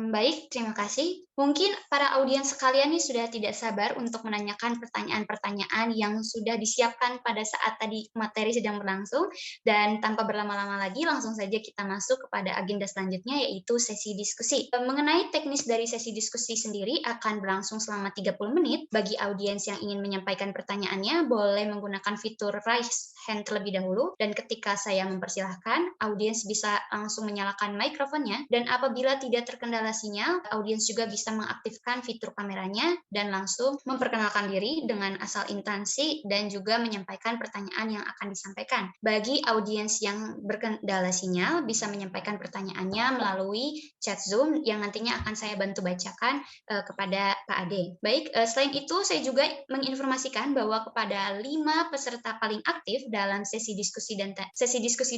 Baik, terima kasih. Mungkin para audiens sekalian nih sudah tidak sabar untuk menanyakan pertanyaan-pertanyaan yang sudah disiapkan pada saat tadi materi sedang berlangsung, dan tanpa berlama-lama lagi langsung saja kita masuk kepada agenda selanjutnya yaitu sesi diskusi. Mengenai teknis dari sesi diskusi sendiri akan berlangsung selama 30 menit. Bagi audiens yang ingin menyampaikan pertanyaannya boleh menggunakan fitur raise hand terlebih dahulu, dan ketika saya mempersilahkan, audiens bisa langsung menyalakan mikrofonnya, dan apabila tidak terkendala sinyal, audiens juga bisa mengaktifkan fitur kameranya dan langsung memperkenalkan diri dengan asal instansi dan juga menyampaikan pertanyaan yang akan disampaikan. Bagi audiens yang berkendala sinyal, bisa menyampaikan pertanyaannya melalui chat Zoom yang nantinya akan saya bantu bacakan kepada Pak Ade. Baik, selain itu saya juga menginformasikan bahwa kepada 5 peserta paling aktif dalam sesi diskusi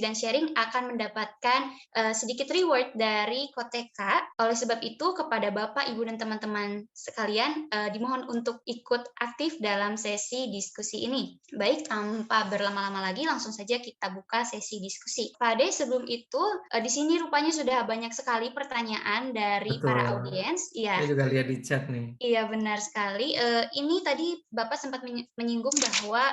dan sharing akan mendapatkan sedikit reward dari Koteka. Oleh sebab itu, kepada Bapak, Ibu, dan teman-teman sekalian, dimohon untuk ikut aktif dalam sesi diskusi ini. Baik, tanpa berlama-lama lagi, langsung saja kita buka sesi diskusi. Pak Ade, sebelum itu, di sini rupanya sudah banyak sekali pertanyaan dari para Betul, audiens. Iya, saya juga lihat di chat nih. iya, benar sekali. Ini tadi Bapak sempat menyinggung bahwa,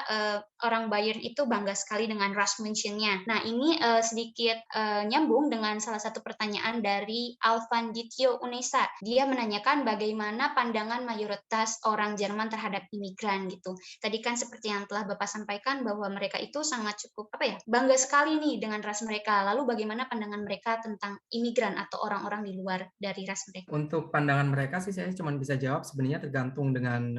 orang Bayern itu bangga sekali dengan Rasmussen-nya. Nah, ini, sedikit, nyambung dengan salah satu pertanyaan dari Alvan Dityo Unesa. Dia menanyakan bagaimana pandangan mayoritas orang Jerman terhadap imigran gitu. Tadi kan seperti yang telah Bapak sampaikan bahwa mereka itu sangat cukup, apa ya, bangga sekali nih dengan ras mereka. Lalu bagaimana pandangan mereka tentang imigran atau orang-orang di luar dari ras mereka? Untuk pandangan mereka sih saya cuma bisa jawab sebenarnya tergantung dengan,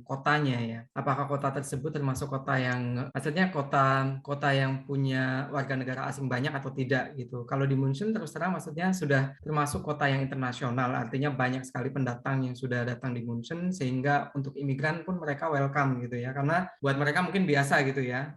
kotanya ya. Apakah kota tersebut termasuk kota yang maksudnya kota kota yang punya warga negara asing banyak atau tidak gitu. Kalau di Munchen terus terang maksudnya sudah termasuk kota yang internasional, artinya banyak sekali pendatang yang sudah datang di Munchen sehingga untuk imigran pun mereka welcome gitu ya. Karena buat mereka mungkin biasa gitu ya,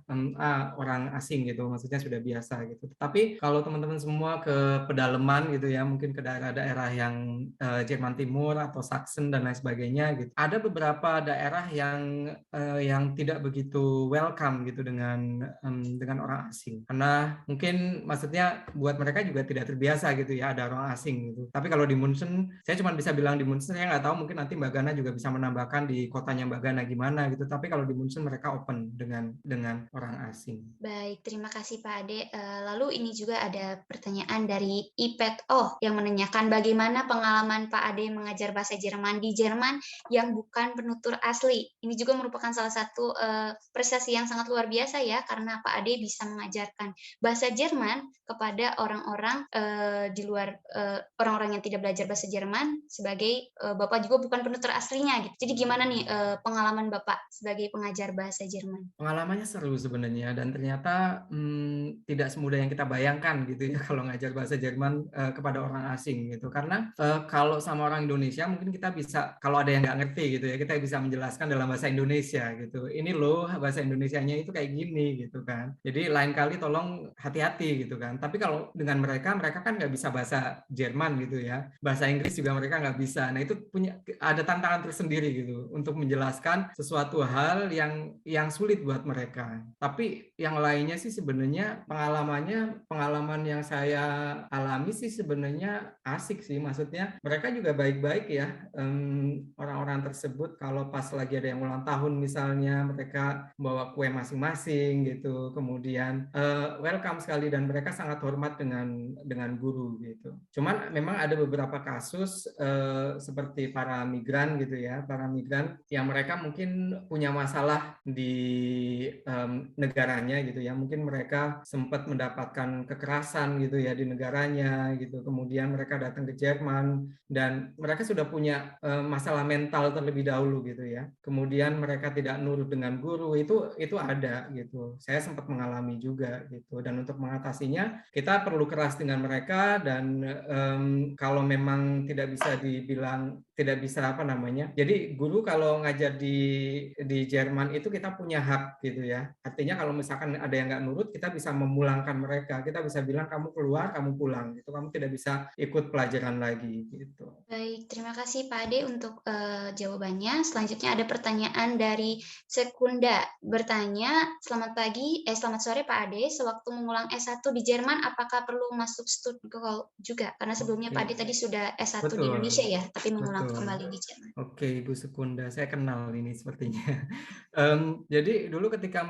orang asing gitu, maksudnya sudah biasa gitu. Tapi kalau teman-teman semua ke pedalaman gitu ya, mungkin ke daerah-daerah yang Jerman Timur atau Sachsen dan lain sebagainya gitu. Ada beberapa daerah yang tidak begitu welcome gitu dengan orang asing. Karena mungkin maksudnya buat mereka juga tidak terbiasa gitu ya ada orang asing gitu. Tapi kalau di Munchen, saya cuma bisa bilang di Munchen, saya nggak tahu mungkin nanti Mbak Gana juga bisa menambahkan di kotanya Mbak Gana gimana gitu. Tapi kalau di Munchen mereka open dengan orang asing. Baik, terima kasih Pak Ade. Lalu ini juga ada pertanyaan dari IPET-O yang menanyakan bagaimana pengalaman Pak Ade mengajar bahasa Jerman di Jerman yang bukan penutur asli. Ini juga merupakan salah satu prestasi yang sangat luar biasa ya, karena Pak Ade bisa mengajarkan bahasa Jerman kepada orang-orang di luar orang-orang yang tidak belajar bahasa Jerman sebagai Bapak juga bukan penutur aslinya gitu. Jadi gimana nih pengalaman Bapak sebagai pengajar bahasa Jerman? Pengalamannya seru sebenarnya dan ternyata, tidak semudah yang kita bayangkan gitu ya kalau ngajar bahasa Jerman, kepada orang asing gitu. Karena, kalau sama orang Indonesia mungkin kita bisa kalau ada yang nggak ngerti gitu ya, kita bisa menjelaskan dalam bahasa Indonesia gitu, "Ini loh bahasa Indonesianya itu kayak gini," gitu kan. Jadi lain kali tolong hati-hati gitu kan. Tapi kalau dengan mereka, mereka kan nggak bisa bahasa Jerman gitu ya, bahasa Inggris juga mereka nggak bisa. Nah itu ada tantangan tersendiri gitu untuk menjelaskan sesuatu hal yang sulit buat mereka. Tapi yang lainnya sih sebenarnya pengalaman yang saya alami sih sebenarnya asik sih. Maksudnya mereka juga baik-baik ya, orang-orang tersebut kalau pas lagi ada yang ulang tahun misalnya mereka bawa kue masing-masing gitu. Kemudian welcome sekali dan mereka sangat hormat dengan guru gitu. Cuman memang ada beberapa kasus seperti para migran gitu ya, para migran yang mereka mungkin punya masalah di negaranya gitu ya. Mungkin mereka sempat mendapatkan kekerasan gitu ya di negaranya gitu. Kemudian mereka datang ke Jerman dan mereka sudah punya masalah mental terlebih dahulu gitu ya. Kemudian mereka tidak nurut dengan guru itu ada gitu. Saya sempat mengalami juga gitu. Dan untuk mengatasinya kita perlu keras dengan mereka dan kalau memang tidak bisa dibilang tidak bisa apa namanya. Jadi guru kalau ngajar di Jerman itu kita punya hak gitu ya. Artinya kalau misalkan ada yang nggak nurut, kita bisa memulangkan mereka. Kita bisa bilang kamu keluar, kamu pulang. Gitu. Kamu tidak bisa ikut pelajaran lagi gitu. Baik, terima kasih Pak Ade untuk jawabannya. Selanjutnya ada pertanyaan dari Sekunda. Bertanya, selamat sore Pak Ade. Sewaktu mengulang S1 di Jerman, apakah perlu masuk Stuttgart juga? Karena sebelumnya Pak Ade Oke, tadi sudah S1 di betul, Indonesia ya, tapi mengulang betul. kembali di Jerman. Oke, Ibu Sekunda, saya kenal ini sepertinya. Jadi dulu ketika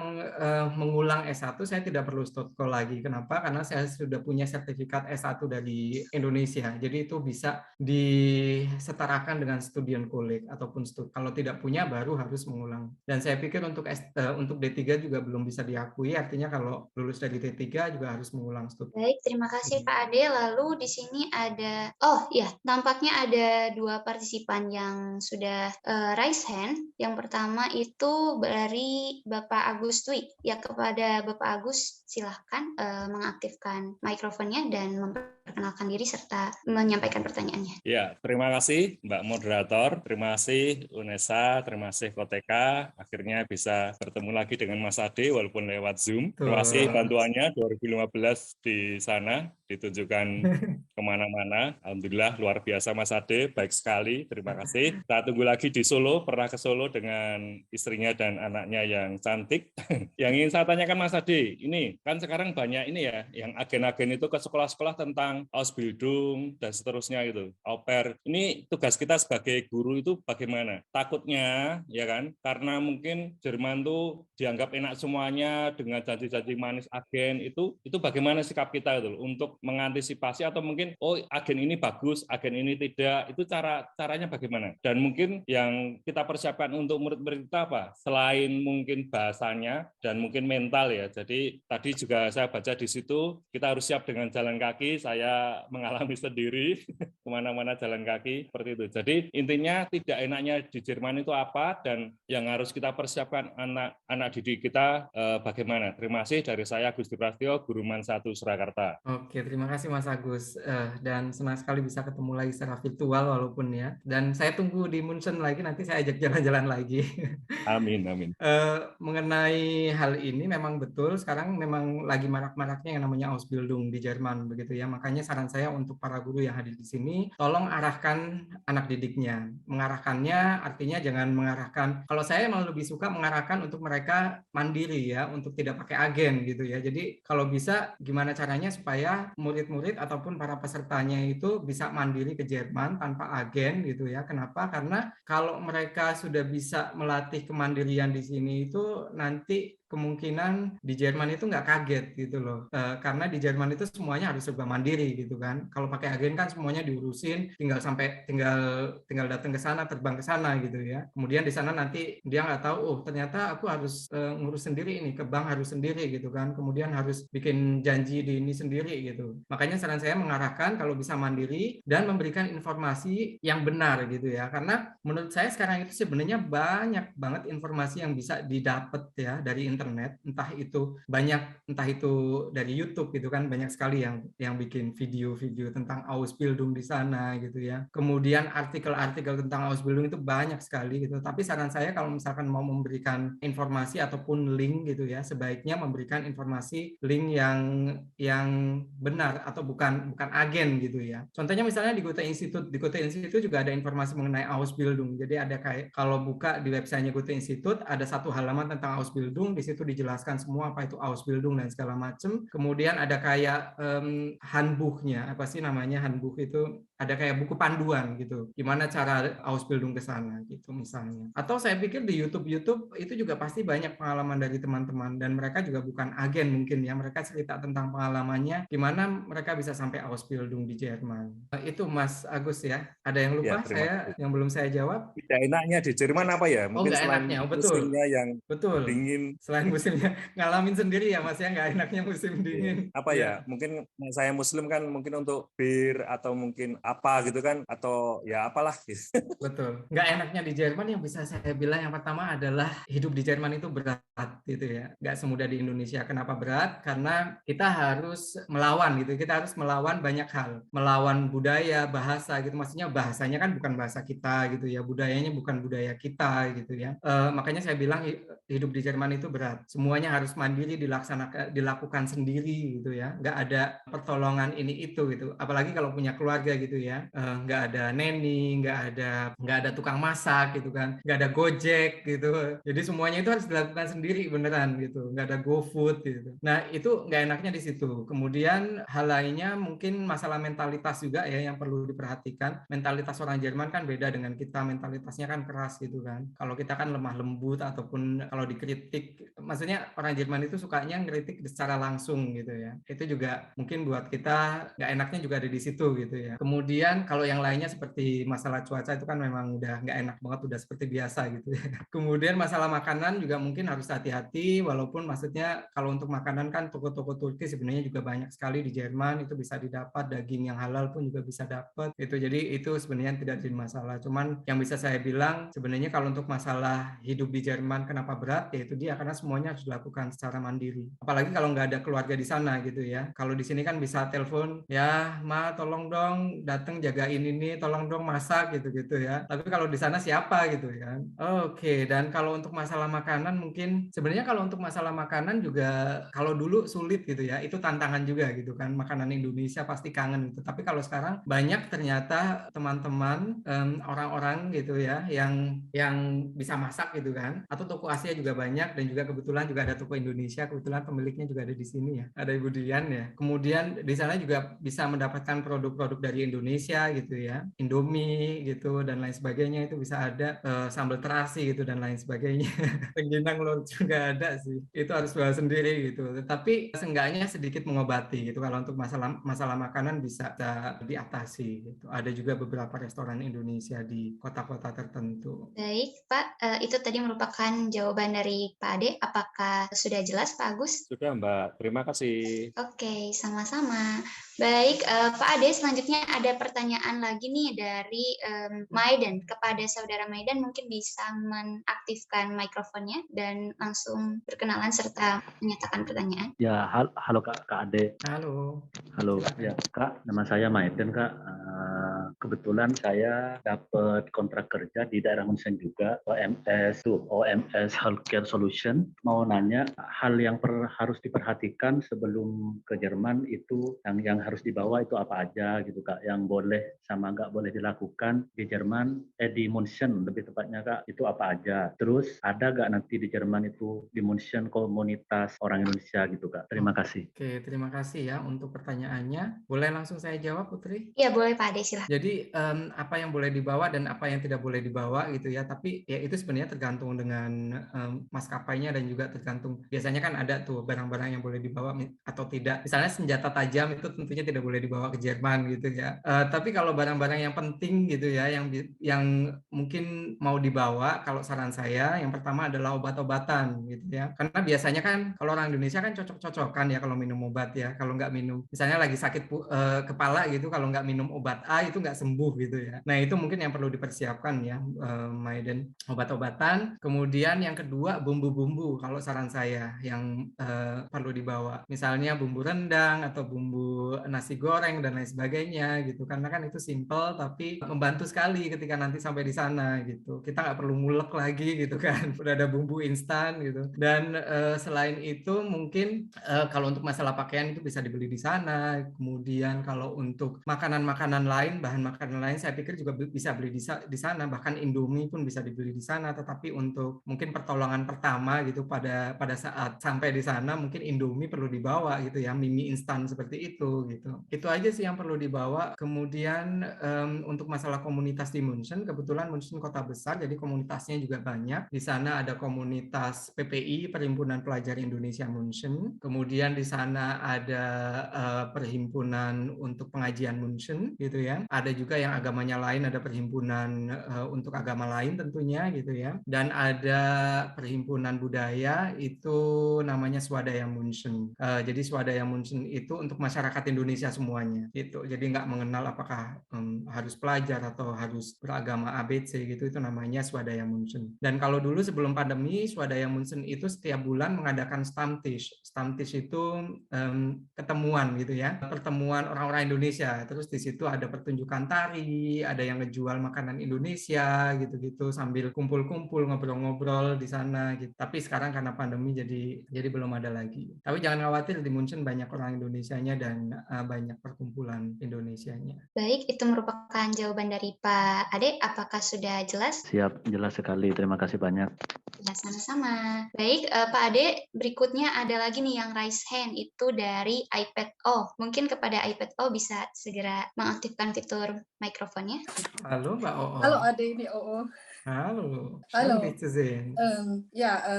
mengulang S1 saya tidak perlu Stotko lagi. Kenapa? Karena saya sudah punya sertifikat S1 dari Indonesia. Jadi itu bisa disetarakan dengan student college ataupun kalau tidak punya baru harus mengulang. Dan saya pikir untuk D3 juga belum bisa diakui. Artinya kalau lulus dari D3 juga harus mengulang studi. Baik, terima kasih Pak Ade. Lalu di sini ada, oh ya, nampaknya ada 2 partisipan yang sudah raise hand. Yang pertama itu dari Bapak Agus Dwi. Ya, kepada Bapak Agus silahkan mengaktifkan mikrofonnya dan memperkenalkan diri serta menyampaikan pertanyaannya. Ya, terima kasih Mbak Moderator, terima kasih UNESA, terima kasih Koteka. Akhirnya bisa bertemu lagi dengan Mas Ade walaupun lewat Zoom. Terima kasih bantuannya 2015 di sana, ditunjukkan kemana-mana. Alhamdulillah luar biasa Mas Ade, baik sekali, terima kasih. Kita tunggu lagi di Solo, pernah ke Solo dengan istrinya dan anaknya yang cantik. Yang ingin saya tanyakan Mas Ade, ini kan sekarang banyak ini ya, yang agen-agen itu ke sekolah-sekolah tentang Ausbildung dan seterusnya gitu, au pair. Ini tugas kita sebagai guru itu bagaimana? Takutnya ya kan, karena mungkin Jerman tuh dianggap enak semuanya dengan janji-janji manis agen, itu bagaimana sikap kita itu untuk mengantisipasi atau mungkin agen ini bagus, agen ini tidak, itu caranya bagaimana? Dan mungkin yang kita persiapkan untuk murid-murid kita apa? Selain mungkin bahasanya dan mungkin mental ya. Jadi tadi juga saya baca di situ kita harus siap dengan jalan kaki. Saya mengalami sendiri kemana-mana jalan kaki seperti itu. Jadi intinya tidak enaknya di Jerman itu apa dan yang harus kita persiapkan anak didik kita bagaimana? Terima kasih dari saya Gusti Prasetyo, Guru Man 1 Surakarta. Oke, terima kasih Mas Agus. Dan senang sekali bisa ketemu lagi secara virtual walaupun ya. Dan saya tunggu di Munchen lagi, nanti saya ajak jalan-jalan lagi. Amin, amin. Mengenai hal ini memang betul, sekarang memang lagi marak-maraknya yang namanya Ausbildung di Jerman, begitu ya. Makanya saran saya untuk para guru yang hadir di sini, tolong arahkan anak didiknya. Mengarahkannya artinya jangan mengarahkan, kalau saya malah lebih suka mengarahkan untuk mereka mandiri ya, untuk tidak pakai agen gitu ya. Jadi kalau bisa gimana caranya supaya murid-murid ataupun para pesertanya itu bisa mandiri ke Jerman tanpa agen gitu ya. Kenapa? Karena kalau mereka sudah bisa melatih kemandirian di sini itu nanti kemungkinan di Jerman itu nggak kaget gitu loh, karena di Jerman itu semuanya harus serba mandiri gitu kan. Kalau pakai agen kan semuanya diurusin, tinggal datang ke sana, terbang ke sana gitu ya. Kemudian di sana nanti dia nggak tahu, ternyata aku harus ngurus sendiri ini, ke bank harus sendiri gitu kan. Kemudian harus bikin janji di ini sendiri gitu. Makanya saran saya mengarahkan kalau bisa mandiri dan memberikan informasi yang benar gitu ya. Karena menurut saya sekarang itu sebenarnya banyak banget informasi yang bisa didapat ya dari internet, entah itu dari YouTube gitu kan, banyak sekali yang bikin video-video tentang Ausbildung di sana gitu ya. Kemudian artikel-artikel tentang Ausbildung itu banyak sekali gitu. Tapi saran saya kalau misalkan mau memberikan informasi ataupun link gitu ya, sebaiknya memberikan informasi link yang benar atau bukan agen gitu ya. Contohnya misalnya di Goethe Institut juga ada informasi mengenai Ausbildung. Jadi ada kayak kalau buka di websitenya Goethe Institut ada satu halaman tentang Ausbildung, di situ dijelaskan semua apa itu Ausbildung dan segala macam. Kemudian ada kayak handbuchnya, apa sih namanya, handbuch itu ada kayak buku panduan gitu, gimana cara Ausbildung ke sana gitu misalnya. Atau saya pikir di YouTube itu juga pasti banyak pengalaman dari teman-teman dan mereka juga bukan agen mungkin ya, mereka cerita tentang pengalamannya gimana mereka bisa sampai Ausbildung di Jerman. Itu Mas Agus ya. Ada yang lupa yang belum saya jawab? Tidak enaknya di Jerman apa ya? Mungkin selain enaknya, musimnya yang dingin. Selain musimnya, ngalamin sendiri ya Mas ya, nggak enaknya musim dingin. Apa ya? Mungkin saya Muslim kan mungkin untuk bir atau mungkin apa gitu kan, atau ya apalah gitu. Betul. Nggak enaknya di Jerman yang bisa saya bilang yang pertama adalah hidup di Jerman itu berat gitu ya. Nggak semudah di Indonesia. Kenapa berat? Karena kita harus melawan gitu. Kita harus melawan banyak hal. Melawan budaya, bahasa gitu. Maksudnya bahasanya kan bukan bahasa kita gitu ya. Budayanya bukan budaya kita gitu ya. Makanya saya bilang hidup di Jerman itu berat. Semuanya harus mandiri dilakukan sendiri gitu ya. Nggak ada pertolongan ini itu gitu. Apalagi kalau punya keluarga gitu ya. Nggak ada neni, nggak ada tukang masak gitu kan, nggak ada Gojek gitu. Jadi semuanya itu harus dilakukan sendiri beneran gitu, nggak ada GoFood gitu. Nah itu nggak enaknya di situ. Kemudian hal lainnya mungkin masalah mentalitas juga ya yang perlu diperhatikan. Mentalitas orang Jerman kan beda dengan kita, mentalitasnya kan keras gitu kan. Kalau kita kan lemah lembut ataupun kalau dikritik, maksudnya orang Jerman itu sukanya ngeritik secara langsung gitu ya. Itu juga mungkin buat kita nggak enaknya juga ada di situ gitu ya. Kemudian kalau yang lainnya seperti masalah cuaca itu kan memang udah nggak enak banget, udah seperti biasa gitu ya. Kemudian masalah makanan juga mungkin harus hati-hati, walaupun maksudnya kalau untuk makanan kan toko-toko Turki sebenarnya juga banyak sekali di Jerman, itu bisa didapat, daging yang halal pun juga bisa dapat gitu. Jadi itu sebenarnya tidak jadi masalah. Cuman yang bisa saya bilang sebenarnya kalau untuk masalah hidup di Jerman kenapa berat, ya itu dia karena semuanya harus dilakukan secara mandiri. Apalagi kalau nggak ada keluarga di sana gitu ya. Kalau di sini kan bisa telepon, ya Ma tolong dong datang jagain ini, tolong dong masak gitu-gitu ya. Tapi kalau di sana siapa gitu ya. Oke, dan kalau untuk masalah makanan mungkin sebenarnya kalau untuk masalah makanan juga kalau dulu sulit gitu ya. Itu tantangan juga gitu kan. Makanan Indonesia pasti kangen gitu. Tapi kalau sekarang banyak ternyata teman-teman orang-orang gitu ya yang bisa masak gitu kan. Atau toko Asia juga banyak dan juga kebetulan juga ada toko Indonesia. Kebetulan pemiliknya juga ada di sini ya. Ada Ibu Dian ya. Kemudian di sana juga bisa mendapatkan produk-produk dari Indonesia gitu ya, Indomie gitu dan lain sebagainya, itu bisa ada sambal terasi gitu dan lain sebagainya. Rengginang lor juga ada sih, itu harus bawa sendiri gitu. Tetapi seenggaknya sedikit mengobati gitu. Kalau untuk masalah makanan bisa diatasi gitu. Ada juga beberapa restoran Indonesia di kota-kota tertentu. Baik, Pak. Itu tadi merupakan jawaban dari Pak Ade. Apakah sudah jelas, Pak Agus? Sudah, Mbak. Terima kasih. Oke, sama-sama. Baik, Pak Ade, selanjutnya ada pertanyaan lagi nih dari Maidan. Kepada saudara Maidan, mungkin bisa mengaktifkan mikrofonnya dan langsung berkenalan serta menyatakan pertanyaan. Ya, halo Kak Ade. Halo. Halo, ya Kak, nama saya Maidan Kak. Kebetulan saya dapat kontrak kerja di daerah Munchen juga, OMS Healthcare Solution. Mau nanya hal yang harus diperhatikan sebelum ke Jerman itu yang harus dibawa itu apa aja gitu Kak, yang boleh sama nggak boleh dilakukan di Jerman, di Munchen lebih tepatnya Kak, itu apa aja. Terus ada nggak nanti di Jerman itu di Munchen komunitas orang Indonesia gitu Kak. Terima kasih. Oke, terima kasih ya untuk pertanyaannya. Boleh langsung saya jawab, Putri? Iya, boleh Pak Ade, silahkan. Jadi apa yang boleh dibawa dan apa yang tidak boleh dibawa gitu ya. Tapi ya itu sebenarnya tergantung dengan maskapainya dan juga tergantung. Biasanya kan ada tuh barang-barang yang boleh dibawa atau tidak. Misalnya senjata tajam itu tentunya tidak boleh dibawa ke Jerman gitu ya. Tapi kalau barang-barang yang penting gitu ya, yang mungkin mau dibawa, kalau saran saya yang pertama adalah obat-obatan gitu ya. Karena biasanya kan kalau orang Indonesia kan cocok-cocokan ya kalau minum obat ya. Kalau nggak minum, misalnya lagi sakit kepala gitu, kalau nggak minum obat A itu nggak sembuh gitu ya. Nah itu mungkin yang perlu dipersiapkan ya, Maiden, obat-obatan. Kemudian yang kedua bumbu-bumbu kalau saran saya yang perlu dibawa. Misalnya bumbu rendang atau bumbu nasi goreng dan lain sebagainya gitu. Karena kan itu simple tapi membantu sekali ketika nanti sampai di sana gitu. Kita nggak perlu ngulek lagi gitu kan. Udah ada bumbu instan gitu. Dan selain itu mungkin kalau untuk masalah pakaian itu bisa dibeli di sana. Kemudian kalau untuk makanan-makanan lain, bahan makanan lain saya pikir juga bisa beli di sana. Bahkan Indomie pun bisa dibeli di sana. Tetapi untuk mungkin pertolongan pertama gitu pada saat sampai di sana mungkin Indomie perlu dibawa gitu ya, mie instan seperti itu gitu. Itu aja sih yang perlu dibawa. Kemudian untuk masalah komunitas di Munchen, kebetulan Munchen kota besar jadi komunitasnya juga banyak. Di sana ada komunitas PPI, Perhimpunan Pelajar Indonesia Munchen. Kemudian di sana ada perhimpunan untuk pengajian Munchen gitu ya. Ada juga yang agamanya lain, ada perhimpunan untuk agama lain tentunya gitu ya. Dan ada perhimpunan budaya itu namanya Swadaya Munchen. Jadi Swadaya Munchen itu untuk masyarakat Indonesia Indonesia semuanya gitu. Jadi nggak mengenal apakah harus pelajar atau harus beragama ABC gitu, itu namanya Swadaya Munchen. Dan kalau dulu sebelum pandemi, Swadaya Munchen itu setiap bulan mengadakan Stammtisch. Stammtisch itu ketemuan gitu ya, pertemuan orang-orang Indonesia. Terus di situ ada pertunjukan tari, ada yang ngejual makanan Indonesia gitu-gitu sambil kumpul-kumpul ngobrol-ngobrol di sana gitu. Tapi sekarang karena pandemi jadi belum ada lagi. Tapi jangan khawatir, di Munchen banyak orang Indonesianya dan banyak perkumpulan Indonesianya. Baik, itu merupakan jawaban dari Pak Ade. Apakah sudah jelas? Siap, jelas sekali. Terima kasih banyak. Ya, sama-sama. Baik, Pak Ade, berikutnya ada lagi nih yang raise hand, itu dari iPad O. Mungkin kepada iPad O bisa segera mengaktifkan fitur mikrofonnya. Halo Mbak Oo. Halo Ade, ini Oo. Halo. Halo. Schön, dich zu sehen.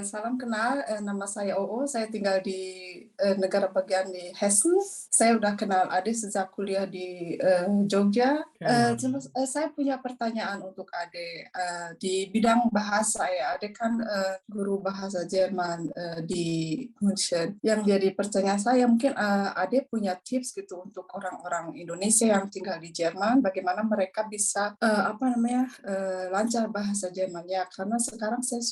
Salam kenal. Nama saya Oo. Saya tinggal di negara bagian di Hessen. Saya udah kenal Ade sejak kuliah di Jogja. Saya punya pertanyaan untuk Ade di bidang bahasa ya. Ade kan guru bahasa Jerman di München. Yang jadi pertanyaan saya, mungkin Ade punya tips gitu untuk orang-orang Indonesia yang tinggal di Jerman, bagaimana mereka bisa lancar bahasa Jermannya, karena sekarang saya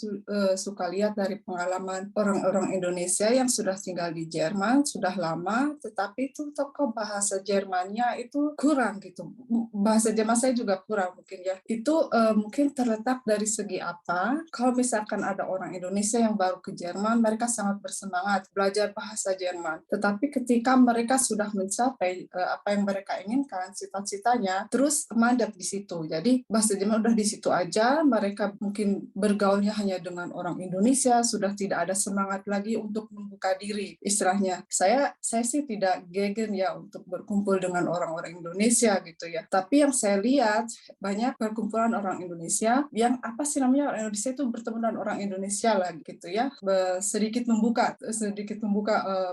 suka lihat dari pengalaman orang-orang Indonesia yang sudah tinggal di Jerman sudah lama, tetapi itu kok bahasa Jermannya itu kurang gitu. Bahasa Jerman saya juga kurang mungkin ya. Itu mungkin terletak dari segi apa? Kalau misalkan ada orang Indonesia yang baru ke Jerman, mereka sangat bersemangat belajar bahasa Jerman. Tetapi ketika mereka sudah mencapai apa yang mereka inginkan, cita-citanya, terus mandap di situ. Jadi bahasa Jerman udah di situ aja, mereka mungkin bergaulnya hanya dengan orang Indonesia, sudah tidak ada semangat lagi untuk membuka diri, istilahnya. Saya sih tidak gegen ya untuk berkumpul dengan orang-orang Indonesia gitu ya. Tapi yang saya lihat banyak perkumpulan orang Indonesia yang orang Indonesia itu bertemu dengan orang Indonesia lah gitu ya, sedikit membuka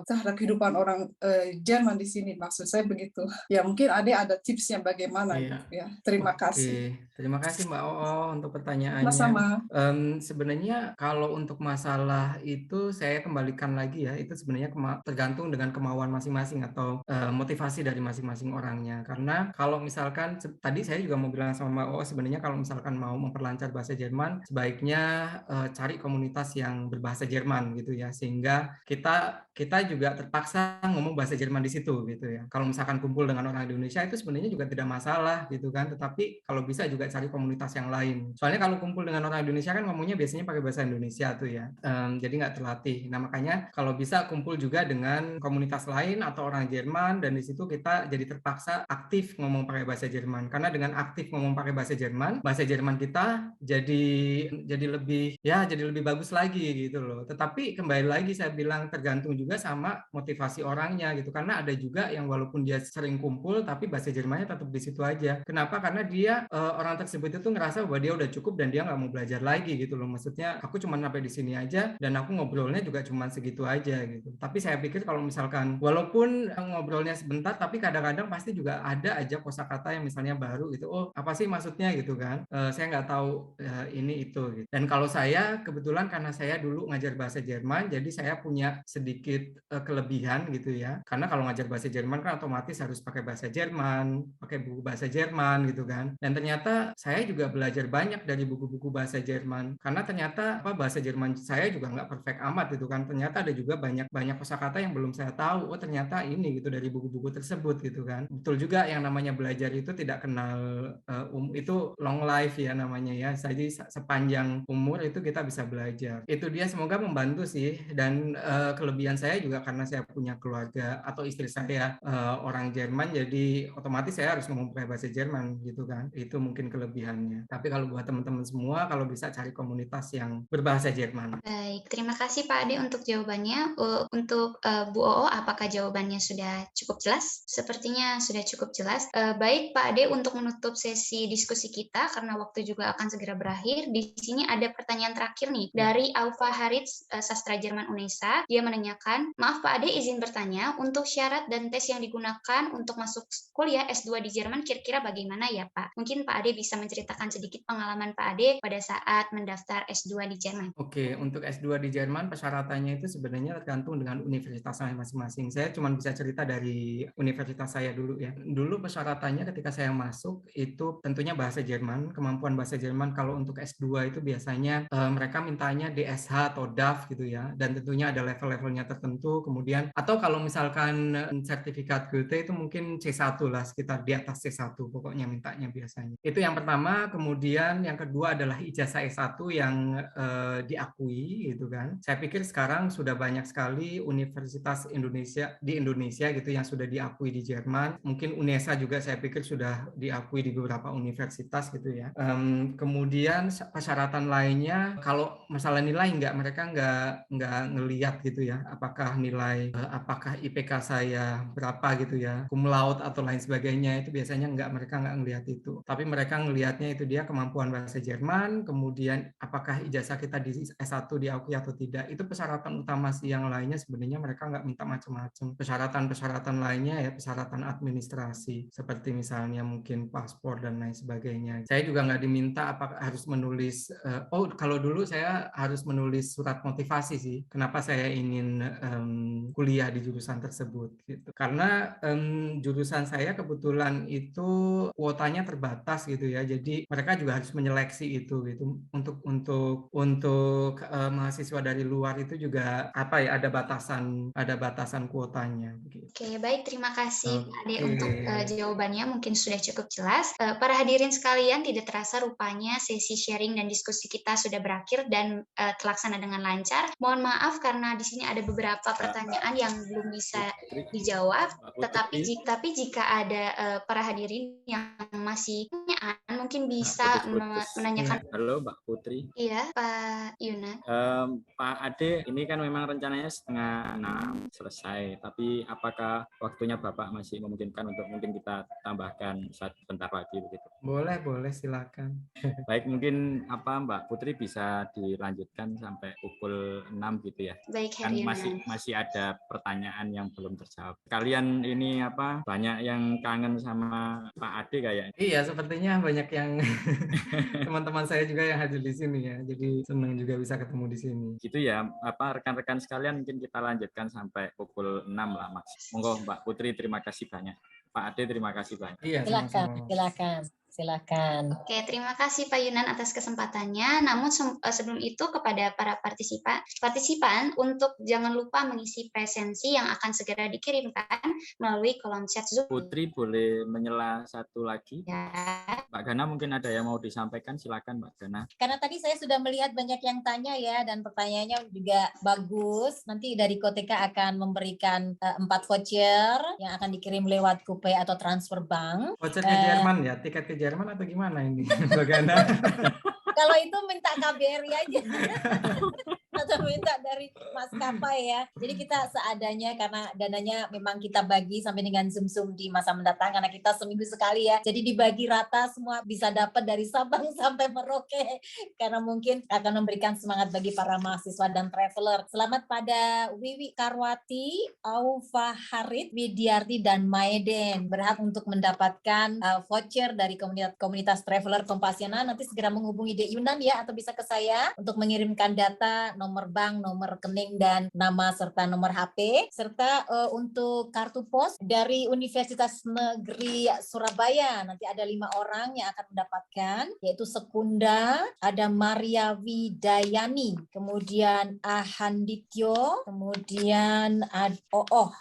terhadap kehidupan orang Jerman di sini, maksud saya begitu. Ya mungkin ada tipsnya bagaimana gitu ya. Terima kasih. Terima kasih Mbak Oo untuk pertanyaannya. Sama-sama. Sebenarnya kalau untuk masalah itu saya kembalikan lagi ya, itu sebenarnya tergantung dengan kemauan masing-masing atau motivasi dari masing-masing orangnya. Karena kalau misalkan tadi saya juga mau bilang sama Mbak Oo, sebenarnya kalau misalkan mau memperlancar bahasa Jerman, sebaiknya cari komunitas yang berbahasa Jerman gitu ya, sehingga kita juga terpaksa ngomong bahasa Jerman di situ gitu ya. Kalau misalkan kumpul dengan orang Indonesia itu sebenarnya juga tidak masalah gitu kan, tetapi kalau bisa juga cari komunitas yang lain. Soalnya kalau kumpul dengan orang Indonesia kan ngomongnya biasanya pakai bahasa Indonesia tuh ya, jadi nggak terlatih. Nah makanya kalau bisa kumpul juga dengan komunitas lain atau orang Jerman, dan di situ kita jadi terpaksa aktif ngomong pakai bahasa Jerman. Karena dengan aktif ngomong pakai bahasa Jerman kita jadi lebih bagus lagi gitu loh. Tetapi kembali lagi saya bilang tergantung juga sama motivasi orangnya gitu. Karena ada juga yang walaupun dia sering kumpul tapi bahasa Jermannya tetap di situ aja. Kenapa? Karena dia orang tersebut itu ngerasa bahwa dia udah cukup dan dia nggak mau belajar lagi gitu loh. Maksudnya aku cuma sampai di sini aja dan aku ngobrolnya juga cuma segitu aja gitu. Tapi saya pikir kalau misalkan walaupun ngobrolnya sebentar, tapi kadang-kadang pasti juga ada aja kosakata yang misalnya baru gitu. Oh apa sih maksudnya gitu kan? Saya nggak tahu ini itu gitu. Dan kalau saya kebetulan karena saya dulu ngajar bahasa Jerman, jadi saya punya sedikit kelebihan gitu ya. Karena kalau ngajar bahasa Jerman kan otomatis harus pakai bahasa Jerman, pakai buku bahasa Jerman gitu kan. Dan ternyata saya juga belajar banyak dari buku-buku bahasa Jerman, karena ternyata bahasa Jerman saya juga nggak perfect amat gitu kan. Ternyata ada juga banyak kosakata yang belum saya tahu. Oh ternyata ini gitu dari buku-buku tersebut gitu kan. Betul juga yang namanya belajar itu tidak kenal itu long life ya namanya ya. Jadi sepanjang umur itu kita bisa belajar. Itu dia, semoga membantu sih. Dan kelebihan saya juga karena saya punya keluarga atau istri saya orang Jerman, jadi otomatis saya harus ngomong pakai bahasa Jerman gitu kan. Itu mungkin kelebihannya. Tapi kalau buat teman-teman semua, kalau bisa cari komunitas yang berbahasa Jerman. Baik, terima kasih Pak Ade untuk jawabannya. Untuk Bu Oo, apakah jawabannya sudah cukup jelas? Sepertinya sudah cukup jelas. Baik Pak Ade, untuk menutup sesi diskusi kita, karena waktu juga akan segera berakhir, di sini ada pertanyaan terakhir nih, dari Alfa Haritz, Sastra Jerman UNESA. Dia menanyakan, maaf Pak Ade izin bertanya, untuk syarat dan tes yang digunakan untuk masuk kuliah S2 di Jerman kira-kira bagaimana ya Pak? Mungkin Pak Ade bisa menceritakan sedikit pengalaman Pak Ade pada saat mendaftar S2 di Jerman. Oke, untuk S2 di Jerman persyaratannya itu sebenarnya tergantung dengan universitasnya masing-masing. Saya cuma bisa cerita dari dari universitas saya dulu ya. Dulu persyaratannya ketika saya masuk itu tentunya bahasa Jerman, kemampuan bahasa Jerman. Kalau untuk S2 itu biasanya mereka mintanya DSH atau DAF gitu ya, dan tentunya ada level-levelnya tertentu. Kemudian atau kalau misalkan sertifikat Goethe itu mungkin C1 lah, sekitar di atas C1 pokoknya mintanya biasanya. Itu yang pertama. Kemudian yang kedua adalah ijazah S1 yang diakui gitu kan. Saya pikir sekarang sudah banyak sekali universitas di Indonesia gitu yang sudah diakui di Jerman. Mungkin UNESA juga saya pikir sudah diakui di beberapa universitas gitu ya. Kemudian persyaratan lainnya, kalau masalah nilai mereka nggak ngelihat gitu ya, apakah apakah IPK saya berapa gitu ya, cum laude atau lain sebagainya, itu biasanya mereka nggak ngelihat itu. Tapi mereka ngelihatnya itu dia kemampuan bahasa Jerman, kemudian apakah ijazah kita di S1 diakui atau tidak. Itu persyaratan utama sih, yang lainnya sebenarnya mereka nggak minta macam-macam. Persyaratan lainnya ya persyaratan administrasi, seperti misalnya mungkin paspor dan lain sebagainya. Saya juga nggak diminta apakah harus menulis, kalau dulu saya harus menulis surat motivasi sih, kenapa saya ingin kuliah di jurusan tersebut gitu. Karena jurusan saya kebetulan itu kuotanya terbatas gitu ya, jadi mereka juga harus menyeleksi itu gitu. Untuk mahasiswa dari luar itu juga ada batasan kuotanya gitu. Oke, baik, terima kasih Pak Ade untuk jawabannya, mungkin sudah cukup jelas. Para hadirin sekalian, tidak terasa rupanya sesi sharing dan diskusi kita sudah berakhir dan terlaksana dengan lancar. Mohon maaf karena di sini ada beberapa pertanyaan yang belum bisa dijawab, tapi jika ada para hadirin yang masih pertanyaan, mungkin bisa menanyakan. Halo Mbak Putri. Iya, Pak Yunan. Pak Ade, ini kan memang rencananya 5:30 selesai, tapi apakah waktunya Bapak masih memungkinkan untuk mungkin kita tambahkan sebentar lagi begitu? Boleh, silakan. Baik, mungkin Mbak Putri bisa dilanjutkan sampai pukul 6 gitu ya. Baik, kan masih ada pertanyaan yang belum terjawab. Kalian ini banyak yang kangen sama Pak Ade kayaknya. Iya, sepertinya banyak yang teman-teman saya juga yang hadir di sini ya. Jadi senang juga bisa ketemu di sini. Gitu ya, rekan-rekan sekalian, mungkin kita lanjutkan sampai pukul 6 lah, Mas. Monggo Mbak Putri, terima kasih banyak. Pak Ade, terima kasih banyak. Iya, Silakan. Oke, terima kasih Pak Yunan atas kesempatannya. Namun sebelum itu kepada para partisipan untuk jangan lupa mengisi presensi yang akan segera dikirimkan melalui kolom chat Zoom. Putri, boleh menyela satu lagi? Ya. Mbak Gana, mungkin ada yang mau disampaikan, silakan Mbak Gana. Karena tadi saya sudah melihat banyak yang tanya ya, dan pertanyaannya juga bagus. Nanti dari Koteka akan memberikan 4 voucher yang akan dikirim lewat Kupe atau transfer bank. Voucher ke Jerman ya, tiket ke Jerman atau gimana ini? Bagaimana? Kalau itu minta KBRI aja. Atau minta dari maskapai ya. Jadi kita seadanya, karena dananya memang kita bagi sampai dengan Zoom di masa mendatang, karena kita seminggu sekali ya. Jadi dibagi rata, semua bisa dapat dari Sabang sampai Merauke. Karena mungkin akan memberikan semangat bagi para mahasiswa dan traveler. Selamat pada Wiwi Karwati, Aufa Harit, Widiarti, dan Maeden. Berhak untuk mendapatkan voucher dari komunitas traveler Kompasiana. Nanti segera menghubungi Dek Yunan ya, atau bisa ke saya untuk mengirimkan data, nomor bank, nomor rekening, dan nama serta nomor HP, serta untuk kartu pos dari Universitas Negeri Surabaya. Nanti ada 5 orang yang akan mendapatkan, yaitu Sekunda, ada Maria Widayani, kemudian Ahandityo, kemudian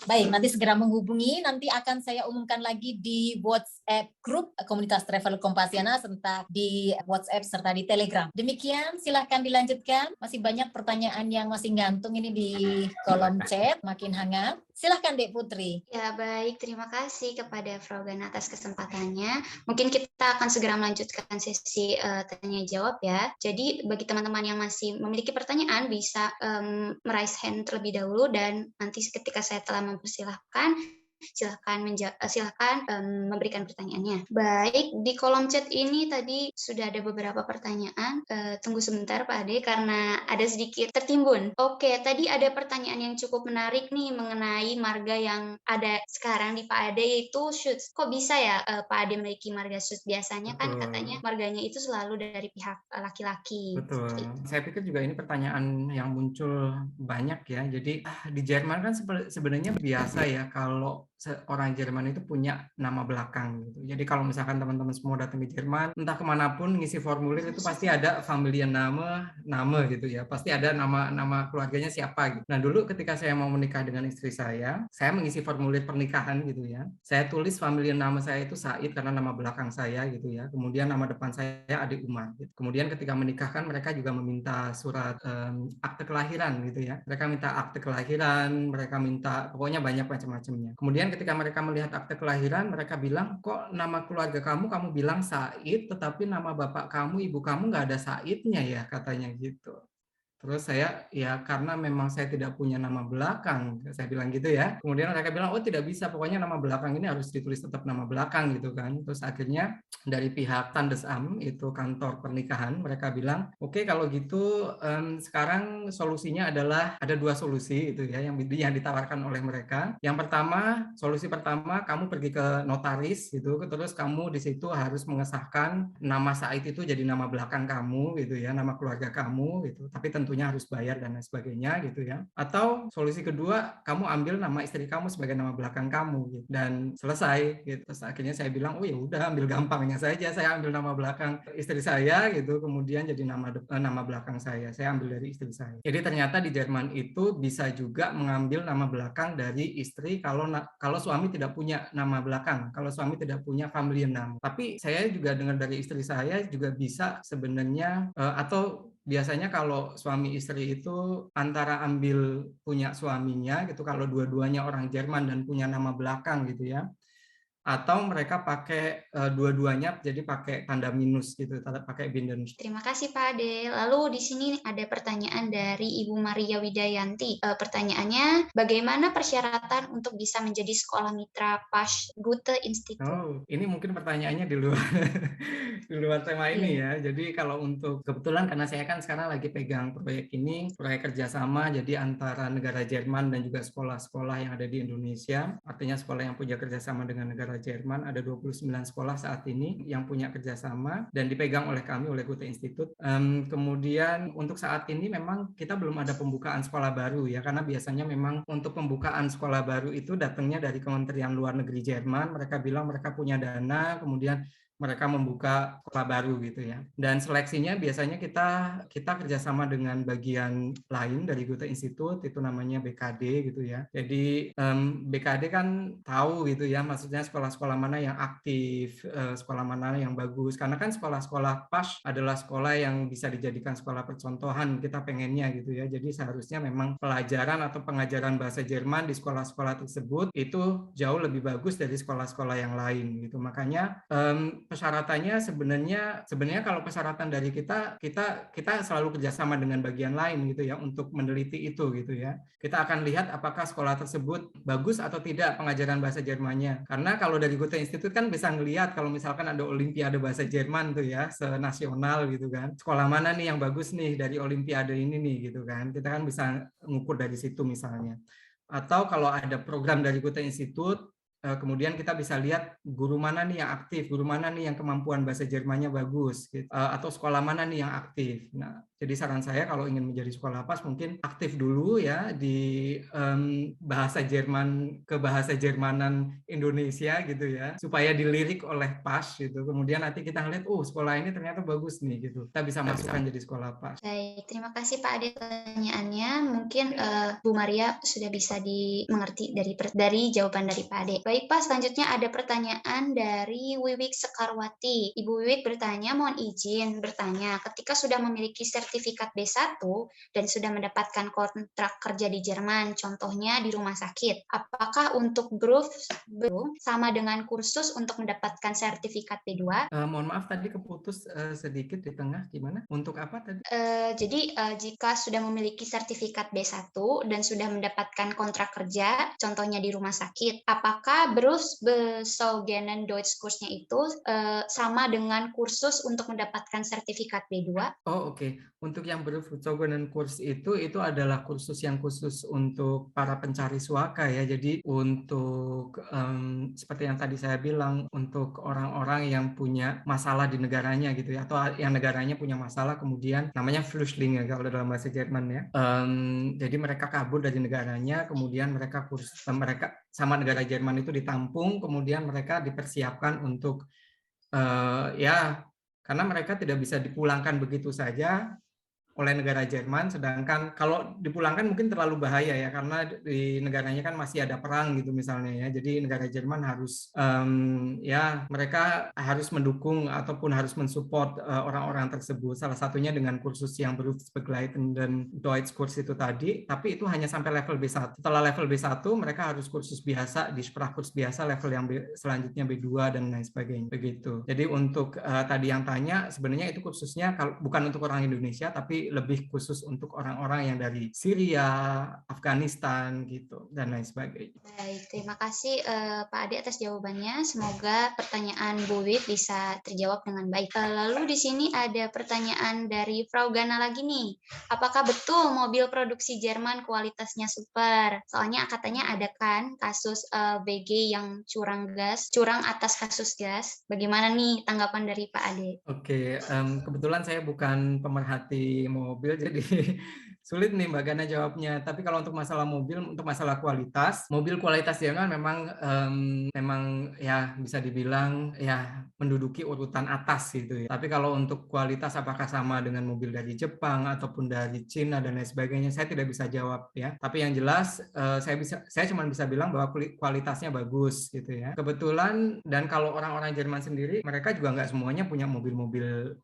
baik, nanti segera menghubungi. Nanti akan saya umumkan lagi di WhatsApp grup komunitas travel Kompasiana, serta di WhatsApp serta di Telegram. Demikian, silahkan dilanjutkan. Masih banyak pertanyaan yang masih gantung ini di kolom chat, makin hangat. Silahkan Dek Putri. Ya, baik, terima kasih kepada Frau Gana atas kesempatannya. Mungkin kita akan segera melanjutkan sesi tanya jawab ya. Jadi bagi teman-teman yang masih memiliki pertanyaan bisa meraise hand terlebih dahulu, dan nanti ketika saya telah mempersilahkan, silahkan memberikan pertanyaannya. Baik, di kolom chat ini tadi sudah ada beberapa pertanyaan. Tunggu sebentar Pak Ade, karena ada sedikit tertimbun. Oke, tadi ada pertanyaan yang cukup menarik nih mengenai marga yang ada sekarang di Pak Ade, yaitu Schutz. Kok bisa ya Pak Ade memiliki marga Schutz? Biasanya kan katanya marganya itu selalu dari pihak laki-laki. Betul. Saya pikir juga ini pertanyaan yang muncul banyak ya. Jadi di Jerman kan sebenarnya biasa ya, kalau orang Jerman itu punya nama belakang gitu. Jadi kalau misalkan teman-teman semua datang ke Jerman, entah kemanapun ngisi formulir itu pasti ada nama gitu ya. Pasti ada nama keluarganya siapa gitu. Nah dulu ketika saya mau menikah dengan istri saya mengisi formulir pernikahan gitu ya. Saya tulis familiar nama saya itu Said karena nama belakang saya gitu ya. Kemudian nama depan saya Ade Umar. Gitu. Kemudian ketika menikahkan mereka juga meminta surat akte kelahiran gitu ya. Mereka minta akte kelahiran, mereka minta pokoknya banyak macam-macamnya. Kemudian ketika mereka melihat akte kelahiran, mereka bilang, kok nama keluarga kamu bilang Said, tetapi nama bapak kamu, ibu kamu nggak ada Saidnya ya, katanya gitu. Terus saya, ya karena memang saya tidak punya nama belakang, saya bilang gitu ya. Kemudian mereka bilang, oh tidak bisa, pokoknya nama belakang ini harus ditulis tetap nama belakang gitu kan. Terus akhirnya dari pihak Tandesamt, itu kantor pernikahan, mereka bilang, oke kalau gitu sekarang solusinya adalah, ada 2 solusi itu ya, yang ditawarkan oleh mereka. Yang pertama, solusi pertama, kamu pergi ke notaris gitu, terus kamu di situ harus mengesahkan nama Said itu jadi nama belakang kamu gitu ya, nama keluarga kamu gitu. Tapi tentunya harus bayar dan lain sebagainya gitu ya. Atau solusi kedua, kamu ambil nama istri kamu sebagai nama belakang kamu gitu. Dan selesai gitu. Terus akhirnya saya bilang, oh ya udah ambil gampangnya saja, saya ambil nama belakang istri saya gitu, kemudian jadi nama belakang saya ambil dari istri saya. Jadi ternyata di Jerman itu bisa juga mengambil nama belakang dari istri kalau suami tidak punya nama belakang, kalau suami tidak punya family name. Tapi saya juga dengar dari istri saya juga bisa sebenarnya atau biasanya kalau suami istri itu antara ambil punya suaminya gitu, kalau dua-duanya orang Jerman dan punya nama belakang gitu ya, atau mereka pakai dua-duanya jadi pakai tanda minus gitu, pakai binden. Terima kasih Pak Ade. Lalu di sini ada pertanyaan dari Ibu Maria Widayanti. Pertanyaannya, bagaimana persyaratan untuk bisa menjadi sekolah mitra PASH Goethe Institut? Oh, ini mungkin pertanyaannya di luar tema ini ya. Jadi kalau untuk kebetulan karena saya kan sekarang lagi pegang proyek ini, proyek kerjasama jadi antara negara Jerman dan juga sekolah-sekolah yang ada di Indonesia. Artinya sekolah yang punya kerjasama dengan negara Jerman, ada 29 sekolah saat ini yang punya kerjasama dan dipegang oleh kami, oleh Goethe Institut. Kemudian untuk saat ini memang kita belum ada pembukaan sekolah baru ya, karena biasanya memang untuk pembukaan sekolah baru itu datangnya dari Kementerian Luar Negeri Jerman. Mereka bilang mereka punya dana, kemudian mereka membuka sekolah baru gitu ya. Dan seleksinya biasanya kita kerjasama dengan bagian lain dari Goethe Institut, itu namanya BKD gitu ya. Jadi BKD kan tahu gitu ya, maksudnya sekolah-sekolah mana yang aktif, sekolah mana yang bagus. Karena kan sekolah-sekolah PASH adalah sekolah yang bisa dijadikan sekolah percontohan, kita pengennya gitu ya. Jadi seharusnya memang pelajaran atau pengajaran bahasa Jerman di sekolah-sekolah tersebut itu jauh lebih bagus dari sekolah-sekolah yang lain gitu. Makanya persyaratannya sebenarnya kalau persyaratan dari kita selalu kerjasama dengan bagian lain gitu ya untuk meneliti itu gitu ya. Kita akan lihat apakah sekolah tersebut bagus atau tidak pengajaran bahasa Jermannya. Karena kalau dari Goethe Institut kan bisa ngelihat kalau misalkan ada Olimpiade bahasa Jerman tuh ya, senasional gitu kan. Sekolah mana nih yang bagus nih dari Olimpiade ini nih gitu kan. Kita kan bisa ngukur dari situ misalnya. Atau kalau ada program dari Goethe Institut, kemudian kita bisa lihat guru mana nih yang aktif, guru mana nih yang kemampuan bahasa Jermannya bagus, gitu. Atau sekolah mana nih yang aktif. Nah, jadi saran saya kalau ingin menjadi sekolah PASH mungkin aktif dulu ya di bahasa Jerman, ke bahasa Jermanan Indonesia gitu ya, supaya dilirik oleh PASH gitu. Kemudian nanti kita ngeliat, sekolah ini ternyata bagus nih gitu. Kita bisa masukkan jadi sekolah PASH. Baik, terima kasih Pak Ade pertanyaannya. Mungkin Bu Maria sudah bisa dimengerti dari jawaban dari Pak Ade. Baik Pak, selanjutnya ada pertanyaan dari Wiwik Sekarwati. Ibu Wiwik bertanya, mohon izin bertanya, ketika sudah memiliki sertifikat B1 dan sudah mendapatkan kontrak kerja di Jerman, contohnya di rumah sakit, apakah untuk Beruf sama dengan kursus untuk mendapatkan sertifikat B2? Mohon maaf tadi keputus sedikit di tengah, gimana? Untuk apa tadi? Jadi jika sudah memiliki sertifikat B1 dan sudah mendapatkan kontrak kerja, contohnya di rumah sakit, apakah Berufsbezogenen Deutschkursnya itu sama dengan kursus untuk mendapatkan sertifikat B2? Oh oke. Untuk yang Berufsbezogenen Kurs itu adalah kursus yang khusus untuk para pencari suaka ya. Jadi untuk seperti yang tadi saya bilang, untuk orang-orang yang punya masalah di negaranya gitu ya, atau yang negaranya punya masalah kemudian namanya Flüchtlinge kalau dalam bahasa Jerman ya. Jadi mereka kabur dari negaranya, kemudian mereka sama negara Jerman itu itu ditampung, kemudian mereka dipersiapkan untuk ya, karena mereka tidak bisa dipulangkan begitu saja oleh negara Jerman, sedangkan kalau dipulangkan mungkin terlalu bahaya ya, karena di negaranya kan masih ada perang gitu misalnya ya, jadi negara Jerman harus ya mereka harus mendukung ataupun harus mensupport orang-orang tersebut, salah satunya dengan kursus yang Berufsbegleiten dan Deutschkurs itu tadi, tapi itu hanya sampai level B1. Setelah level B1 mereka harus kursus biasa di Sprachkurs biasa level yang selanjutnya B2 dan lain sebagainya begitu. Jadi untuk tadi yang tanya, sebenarnya itu kursusnya bukan untuk orang Indonesia tapi lebih khusus untuk orang-orang yang dari Syria, Afghanistan gitu dan lain sebagainya. Baik, terima kasih Pak Ade atas jawabannya. Semoga pertanyaan Bu Wit bisa terjawab dengan baik. Lalu di sini ada pertanyaan dari Frau Gana lagi nih. Apakah betul mobil produksi Jerman kualitasnya super? Soalnya katanya ada kan kasus BG yang curang atas kasus gas. Bagaimana nih tanggapan dari Pak Ade? Oke, kebetulan saya bukan pemerhati mobil, jadi sulit nih Mbak Gana jawabnya. Tapi kalau untuk masalah mobil, untuk masalah kualitas, mobil kualitas Jerman memang ya bisa dibilang ya menduduki urutan atas gitu ya. Tapi kalau untuk kualitas apakah sama dengan mobil dari Jepang ataupun dari Cina dan lain sebagainya, saya tidak bisa jawab ya. Tapi yang jelas saya cuma bisa bilang bahwa kualitasnya bagus gitu ya. Kebetulan, dan kalau orang-orang Jerman sendiri, mereka juga nggak semuanya punya mobil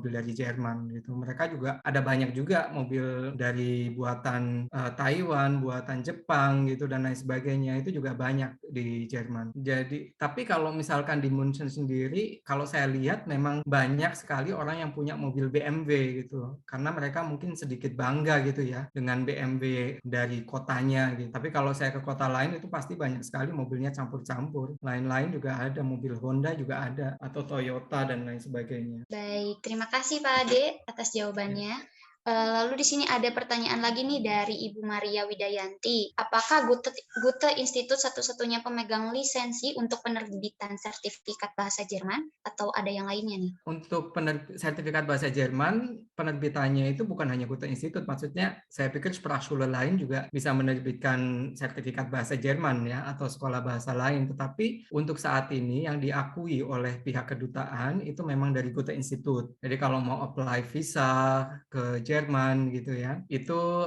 dari Jerman gitu. Mereka juga ada banyak juga mobil dari buatan Taiwan, buatan Jepang gitu dan lain sebagainya, itu juga banyak di Jerman. Jadi, tapi kalau misalkan di München sendiri, kalau saya lihat memang banyak sekali orang yang punya mobil BMW gitu, karena mereka mungkin sedikit bangga gitu ya dengan BMW dari kotanya gitu. Tapi kalau saya ke kota lain itu pasti banyak sekali mobilnya campur-campur. Lain-lain juga ada, mobil Honda juga ada, atau Toyota dan lain sebagainya. Baik, terima kasih Pak Ade atas jawabannya. Lalu di sini ada pertanyaan lagi nih dari Ibu Maria Widayanti. Apakah Goethe Institut satu-satunya pemegang lisensi untuk penerbitan sertifikat bahasa Jerman atau ada yang lainnya nih? Untuk sertifikat bahasa Jerman, penerbitannya itu bukan hanya Goethe Institut, maksudnya saya pikir Sprachschule lain juga bisa menerbitkan sertifikat bahasa Jerman ya, atau sekolah bahasa lain. Tetapi untuk saat ini yang diakui oleh pihak kedutaan itu memang dari Goethe Institut. Jadi kalau mau apply visa ke Jerman gitu ya, itu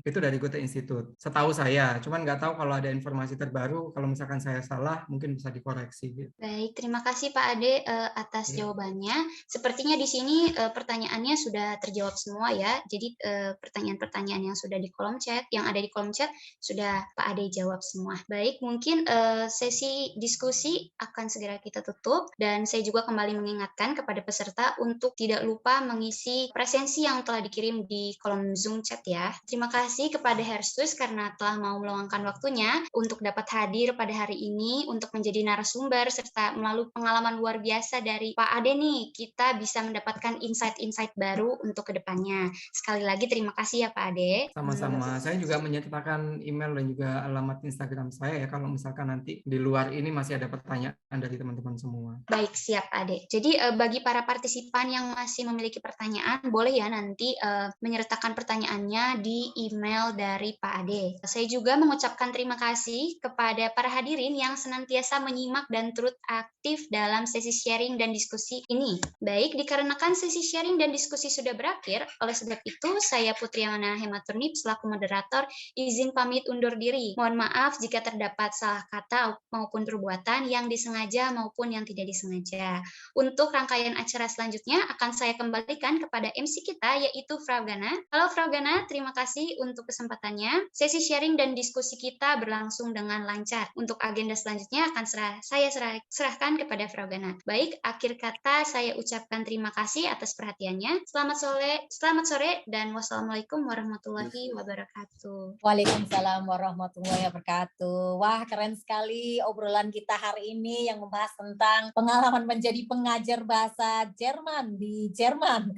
dari Goethe Institut. Setahu saya, cuman nggak tahu kalau ada informasi terbaru. Kalau misalkan saya salah, mungkin bisa dikoreksi. Gitu. Baik, terima kasih Pak Ade atas jawabannya. Sepertinya di sini pertanyaannya sudah terjawab semua ya. Jadi pertanyaan-pertanyaan yang sudah di kolom chat, yang ada di kolom chat sudah Pak Ade jawab semua. Baik, mungkin sesi diskusi akan segera kita tutup dan saya juga kembali mengingatkan kepada peserta untuk tidak lupa mengisi presensi yang telah dikirim di kolom Zoom chat ya. Terima kasih kepada Herstus karena telah mau meluangkan waktunya untuk dapat hadir pada hari ini untuk menjadi narasumber serta melalui pengalaman luar biasa dari Pak Ade nih, kita bisa mendapatkan insight-insight baru untuk kedepannya. Sekali lagi terima kasih ya Pak Ade. Sama-sama. Saya juga menyertakan email dan juga alamat Instagram saya ya kalau misalkan nanti di luar ini masih ada pertanyaan dari teman-teman semua. Baik, siap Pak Ade. Jadi bagi para partisipan yang masih memiliki pertanyaan, boleh ya nanti menyertakan pertanyaannya di email dari Pak Ade. Saya juga mengucapkan terima kasih kepada para hadirin yang senantiasa menyimak dan turut aktif dalam sesi sharing dan diskusi ini. Baik, dikarenakan sesi sharing dan diskusi sudah berakhir, oleh sebab itu saya Putriana Hematurnip selaku moderator izin pamit undur diri. Mohon maaf jika terdapat salah kata maupun perbuatan yang disengaja maupun yang tidak disengaja. Untuk rangkaian acara selanjutnya akan saya kembalikan kepada MC kita yaitu Frau Gana. Halo Frau Gana, terima kasih untuk kesempatannya. Sesi sharing dan diskusi kita berlangsung dengan lancar. Untuk agenda selanjutnya akan saya serahkan kepada Frau Gana. Baik, akhir kata saya ucapkan terima kasih atas perhatiannya. Selamat sore dan wassalamualaikum warahmatullahi wabarakatuh. Waalaikumsalam warahmatullahi wabarakatuh. Wah, keren sekali obrolan kita hari ini yang membahas tentang pengalaman menjadi pengajar bahasa Jerman di Jerman.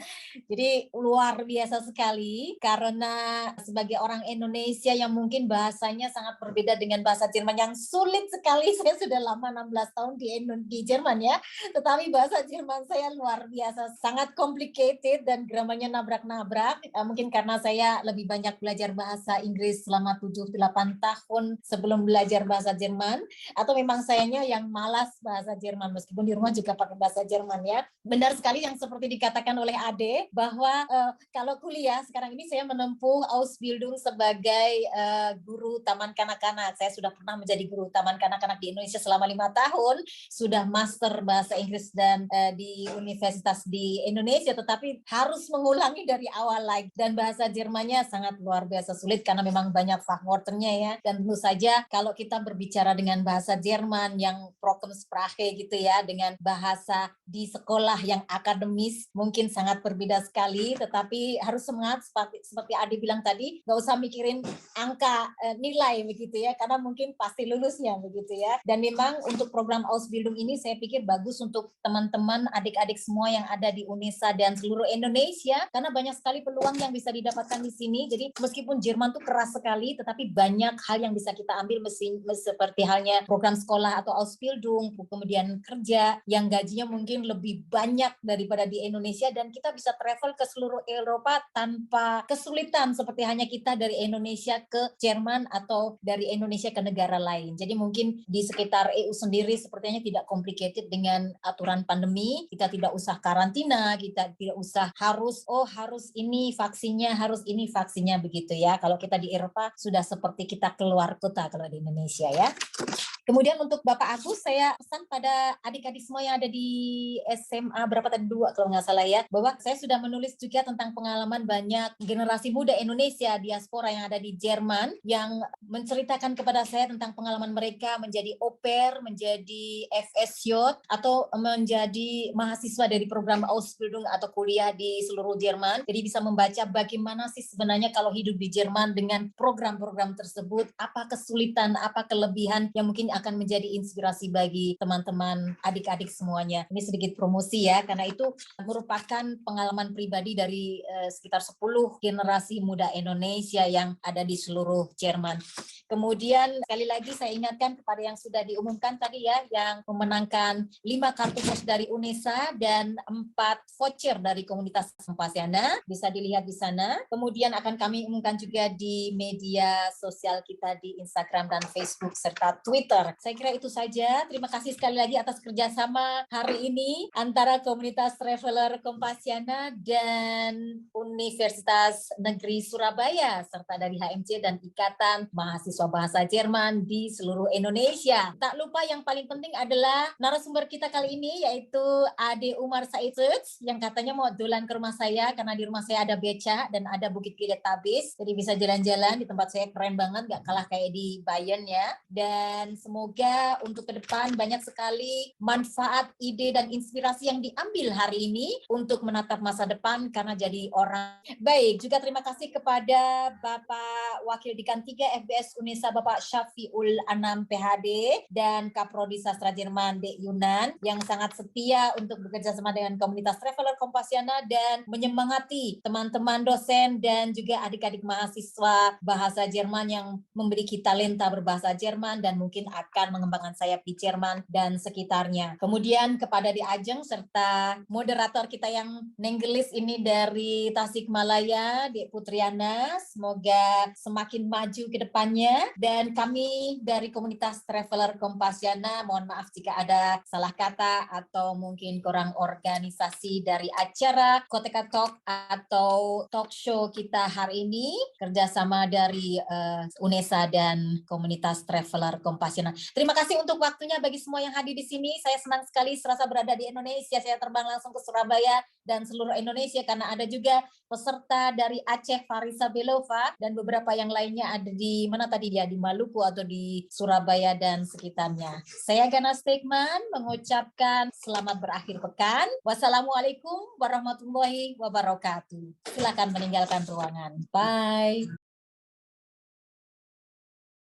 Jadi luar biasa sekali karena sebagai orang Indonesia yang mungkin bahasanya sangat berbeda dengan bahasa Jerman yang sulit sekali. Saya sudah lama 16 tahun di Jerman ya, tetapi bahasa Jerman saya luar biasa, sangat complicated dan grammarnya nabrak-nabrak. Mungkin karena saya lebih banyak belajar bahasa Inggris selama 7-8 tahun sebelum belajar bahasa Jerman, atau memang sayanya yang malas bahasa Jerman meskipun di rumah juga pakai bahasa Jerman ya. Benar sekali yang seperti dikatakan oleh Ade bahwa kalau kuliah sekarang ini saya menempuh Ausbildung sebagai guru taman kanak-kanak. Saya sudah pernah menjadi guru taman kanak-kanak di Indonesia selama 5 tahun, sudah master bahasa Inggris dan di universitas di Indonesia, tetapi harus mengulangi dari awal lagi. Dan bahasa Jermannya sangat luar biasa sulit karena memang banyak Fachwörternya ya. Dan tentu saja kalau kita berbicara dengan bahasa Jerman yang Brockensprache gitu ya, dengan bahasa di sekolah yang akademis mungkin sangat berbeda sekali, tetapi harus semangat seperti Adi bilang tadi, nggak usah mikirin angka nilai begitu ya, karena mungkin pasti lulusnya begitu ya. Dan memang untuk program Ausbildung ini saya pikir bagus untuk teman-teman adik-adik semua yang ada di UNESA dan seluruh Indonesia, karena banyak sekali peluang yang bisa didapatkan di sini. Jadi meskipun Jerman tuh keras sekali, tetapi banyak hal yang bisa kita ambil seperti halnya program sekolah atau Ausbildung, kemudian kerja yang gajinya mungkin lebih banyak daripada di Indonesia, dan kita bisa travel ke seluruh Eropa tanpa kesulitan seperti hanya kita dari Indonesia ke Jerman atau dari Indonesia ke negara lain. Jadi mungkin di sekitar EU sendiri sepertinya tidak complicated dengan aturan pandemi. Kita tidak usah karantina, kita tidak usah harus ini vaksinnya begitu ya. Kalau kita di Eropa sudah seperti kita keluar kota kalau di Indonesia ya. Kemudian untuk Bapak Agus, saya pesan pada adik-adik semua yang ada di SMA berapa tadi 2 kalau nggak salah ya, bahwa saya sudah menulis juga tentang pengalaman banyak generasi muda Indonesia diaspora yang ada di Jerman yang menceritakan kepada saya tentang pengalaman mereka menjadi au pair, menjadi FSJ atau menjadi mahasiswa dari program Ausbildung atau kuliah di seluruh Jerman. Jadi bisa membaca bagaimana sih sebenarnya kalau hidup di Jerman dengan program-program tersebut, apa kesulitan, apa kelebihan yang mungkin akan menjadi inspirasi bagi teman-teman adik-adik semuanya. Ini sedikit promosi ya, karena itu merupakan pengalaman pribadi dari sekitar 10 generasi muda Indonesia yang ada di seluruh Jerman. Kemudian sekali lagi saya ingatkan kepada yang sudah diumumkan tadi ya, yang memenangkan 5 kartu pos dari UNESA dan 4 voucher dari komunitas Kompasiana, bisa dilihat di sana. Kemudian akan kami umumkan juga di media sosial kita di Instagram dan Facebook serta Twitter. Saya kira itu saja. Terima kasih sekali lagi atas kerjasama hari ini antara komunitas Traveler Kompasiana dan Universitas Negeri Surabaya serta dari HMC dan Ikatan Mahasiswa Bahasa Jerman di seluruh Indonesia. Tak lupa yang paling penting adalah narasumber kita kali ini yaitu Ade Umar Said yang katanya mau dolan ke rumah saya karena di rumah saya ada beca dan ada Bukit Gilet Tabis. Jadi bisa jalan-jalan di tempat saya, keren banget, gak kalah kayak di Bayern ya. Dan semoga untuk ke depan banyak sekali manfaat, ide, dan inspirasi yang diambil hari ini untuk menatap masa depan karena jadi orang baik. Juga terima kasih kepada Bapak Wakil Dekan 3 FBS UNESA Bapak Syafiul Anam PhD dan Kaprodi Sastra Jerman D. Yunan yang sangat setia untuk bekerja sama dengan komunitas Traveler Kompasiana dan menyemangati teman-teman dosen dan juga adik-adik mahasiswa bahasa Jerman yang memiliki talenta berbahasa Jerman dan mungkin akan mengembangkan sayap di Jerman dan sekitarnya. Kemudian kepada Di Ajeng serta moderator kita yang nenggelis ini dari Tasikmalaya, Di Putriana, semoga semakin maju ke depannya. Dan kami dari komunitas Traveler Kompasiana, mohon maaf jika ada salah kata atau mungkin kurang organisasi dari acara Koteka Talk atau talk show kita hari ini, kerjasama dari UNESA dan komunitas Traveler Kompasiana. Terima kasih untuk waktunya bagi semua yang hadir di sini. Saya senang sekali serasa berada di Indonesia. Saya terbang langsung ke Surabaya dan seluruh Indonesia karena ada juga peserta dari Aceh, Farisa Belova, dan beberapa yang lainnya ada di mana tadi dia, di Maluku atau di Surabaya dan sekitarnya. Saya Gana Stegman mengucapkan selamat berakhir pekan. Wassalamualaikum warahmatullahi wabarakatuh. Silakan meninggalkan ruangan. Bye.